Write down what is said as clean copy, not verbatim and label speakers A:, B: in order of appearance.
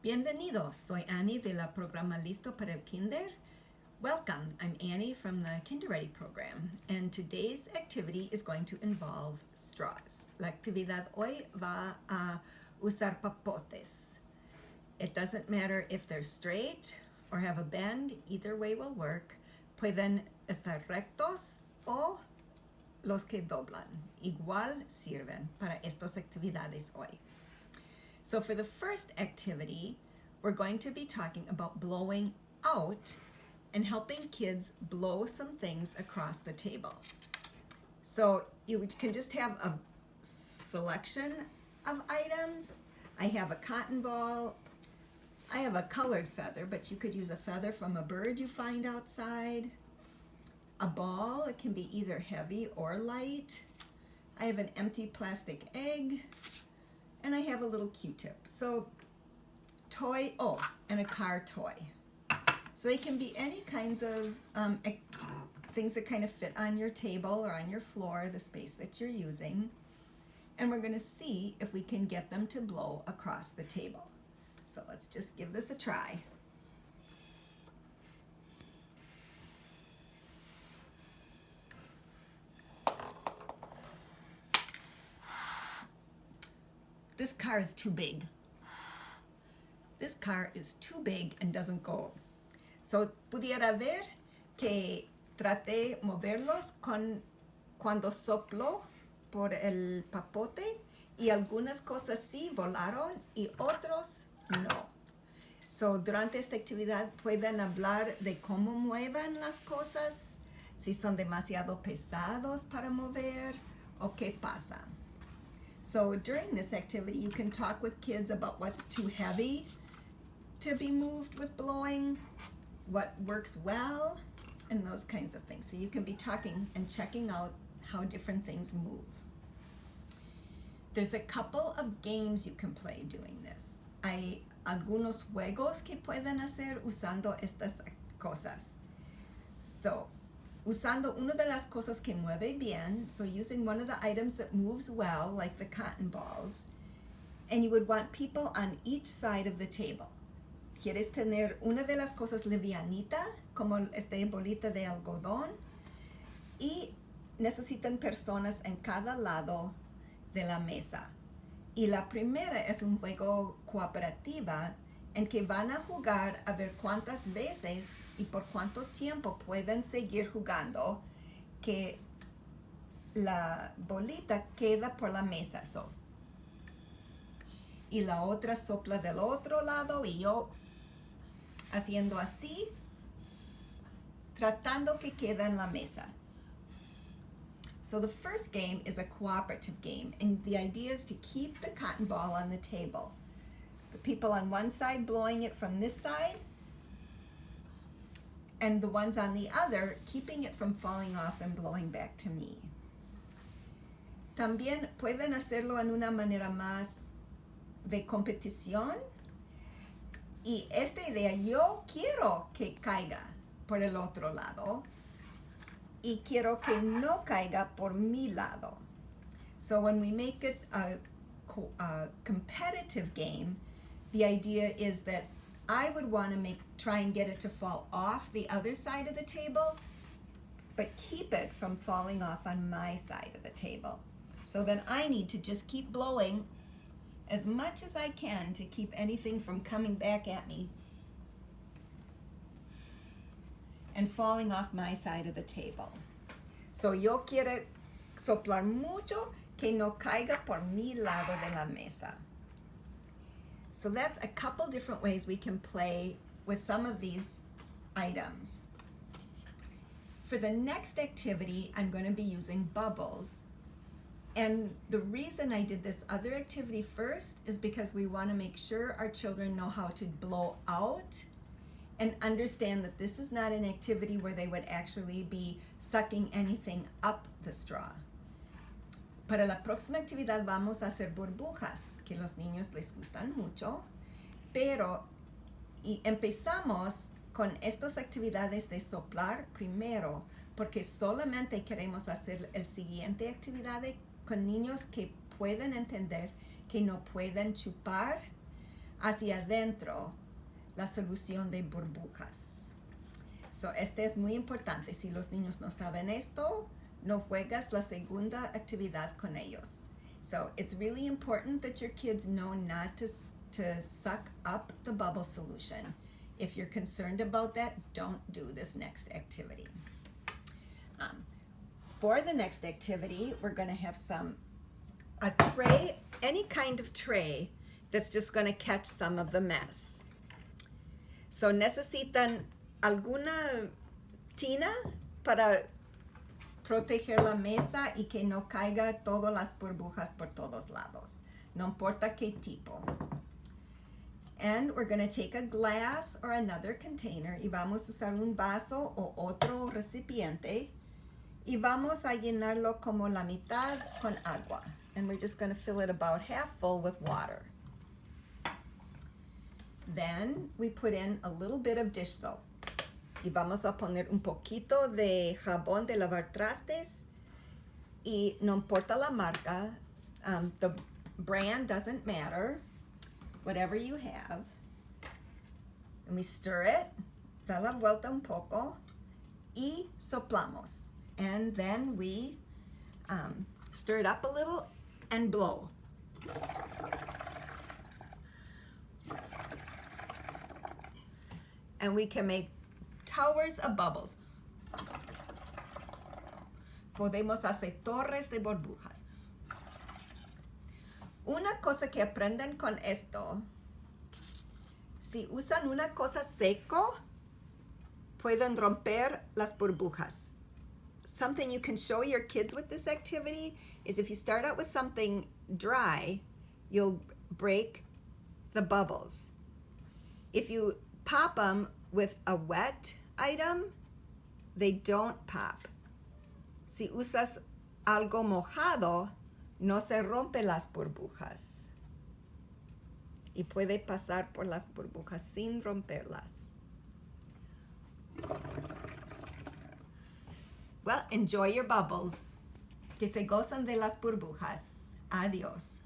A: Bienvenidos, soy Annie de la programa Listo para el Kinder. Welcome, I'm Annie from the Kinder Ready program, and today's activity is going to involve straws. La actividad hoy va a usar popotes. It doesn't matter if they're straight or have a bend, either way will work. Pueden estar rectos o los que doblan. Igual sirven para estas actividades hoy. So for the first activity, we're going to be talking about blowing out and helping kids blow some things across the table. So you can just have a selection of items. I have a cotton ball. I have a colored feather, but you could use a feather from a bird you find outside. A ball, it can be either heavy or light. I have an empty plastic egg. And I have a little Q-tip. So toy, and a car toy. So they can be any kinds of things that kind of fit on your table or on your floor, the space that you're using. And we're going to see if we can get them to blow across the table. So let's just give this a try. This car is too big. This car is too big and doesn't go. So pudiera ver que traté moverlos cuando soplo por el papote y algunas cosas sí volaron y otros no. So durante esta actividad pueden hablar de cómo muevan las cosas, si son demasiado pesados para mover o qué pasa. So during this activity, you can talk with kids about what's too heavy to be moved with blowing, what works well, and those kinds of things. So you can be talking and checking out how different things move. There's a couple of games you can play doing this. Hay algunos juegos que pueden hacer usando estas cosas. So, usando una de las cosas que mueve bien, so using one of the items that moves well, like the cotton balls, and you would want people on each side of the table. Quieres tener una de las cosas livianita, como esta bolita de algodón, y necesitan personas en cada lado de la mesa. Y la primera es un juego cooperativa en que van a jugar a ver cuántas veces y por cuánto tiempo pueden seguir jugando que la bolita queda por la mesa. So. Y la otra sopla del otro lado y yo haciendo así, tratando que quede en la mesa. So the first game is a cooperative game, and the idea is to keep the cotton ball on the table. The people on one side blowing it from this side, and the ones on the other keeping it from falling off and blowing back to me. También pueden hacerlo en una manera más de competición. Y esta idea, yo quiero que caiga por el otro lado y quiero que no caiga por mi lado. So when we make it a competitive game, the idea is that I would want to try and get it to fall off the other side of the table, but keep it from falling off on my side of the table. So then I need to just keep blowing as much as I can to keep anything from coming back at me and falling off my side of the table. So yo quiero soplar mucho que no caiga por mi lado de la mesa. So that's a couple different ways we can play with some of these items. For the next activity, I'm going to be using bubbles. And the reason I did this other activity first is because we want to make sure our children know how to blow out and understand that this is not an activity where they would actually be sucking anything up the straw. Para la próxima actividad vamos a hacer burbujas, que los niños les gustan mucho, pero empezamos con estas actividades de soplar primero, porque solamente queremos hacer el siguiente actividad con niños que pueden entender que no pueden chupar hacia adentro la solución de burbujas. So, este es muy importante. Si los niños no saben esto, no juegas la segunda actividad con ellos. So it's really important that your kids know not to suck up the bubble solution. If you're concerned about that, don't do this next activity. For the next activity, we're going to have a tray, any kind of tray that's just going to catch some of the mess. So necesitan alguna tina para proteger la mesa y que no caiga todas las burbujas por todos lados. No importa qué tipo. And we're going to take a glass or another container y vamos a usar un vaso o otro recipiente y vamos a llenarlo como la mitad con agua. And we're just going to fill it about half full with water. Then we put in a little bit of dish soap. Y vamos a poner un poquito de jabón de lavar trastes y no importa la marca, the brand doesn't matter, whatever you have. And we stir it, da la vuelta un poco y soplamos. And then we stir it up a little and blow. And we can make towers of bubbles. Podemos hacer torres de burbujas. Una cosa que aprenden con esto, si usan una cosa seco, pueden romper las burbujas. Something you can show your kids with this activity is if you start out with something dry, you'll break the bubbles. If you pop them with a wet item, they don't pop. Si usas algo mojado, no se rompen las burbujas. Y puede pasar por las burbujas sin romperlas. Well, enjoy your bubbles. Que se gozan de las burbujas. Adiós.